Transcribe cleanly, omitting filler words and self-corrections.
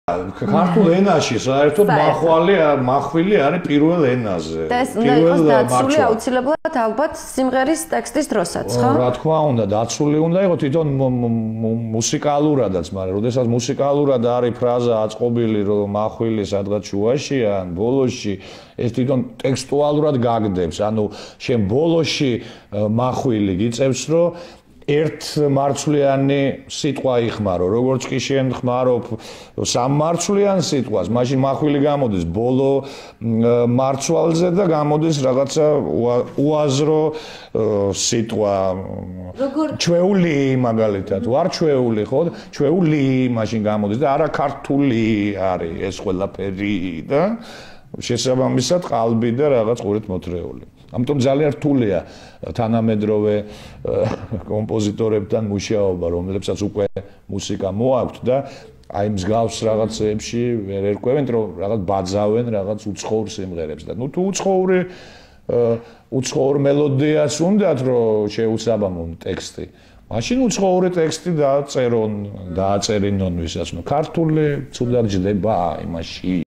ქართულ ენაში საერთოდ მახვილი არის პირველ ენაზე. და ეს უნდა იყოს დაცული აუცილებლად ალბათ სიმღერის ტექსტის დროსაც, ხო? რა თქმა უნდა, დაცული უნდა იყოს თვითონ მუსიკალურადაც, მაგრამ როდესაც მუსიკალურად არის ფრაზა აწყობილი, რომ მახვილი სადღაც შუაშია, ან ბოლოში, ეს თვითონ ტექსტუალურად გაგდებს. ანუ შენ ბოლოში მახვილი გიწევს, რომ ერთ მარცვლიანი სიტყვა იხმარო, როგორც კი შენ ხმარობ სამმარცვლიან სიტყვას, მაშინ მახვილი გამოდის ბოლო მარცვალზე და გამოდის რაღაცა უაზრო სიტყვა. ჩვეული მაგალითად, ვარ ჩვეული, ხო? ჩვეული მაშინ გამოდის და არა ქართული არის ეს ყველაფერი და შესაბამისად ყალბი და რაღაც ყურით მოთრეული. ამიტომ ძალიან რთულია თანამედროვე კომპოზიტორებთან მუშაობა, რომლებსაც უკვე მუსიკა მოაქვთ და აი მსგავს რაღაცეებში ვერ ერკვევენ, რომ რაღაც ბაძავენ რაღაც უცხოურ სიმღერებს და ნუ თუ უცხოურ მელოდიას უნდათ, რომ შეუსაბამონ ტექსტი. მაშინ უცხოური ტექსტი დააწერინონ ვისაც, ნუ ქართული ცუდად ჯდება იმაში.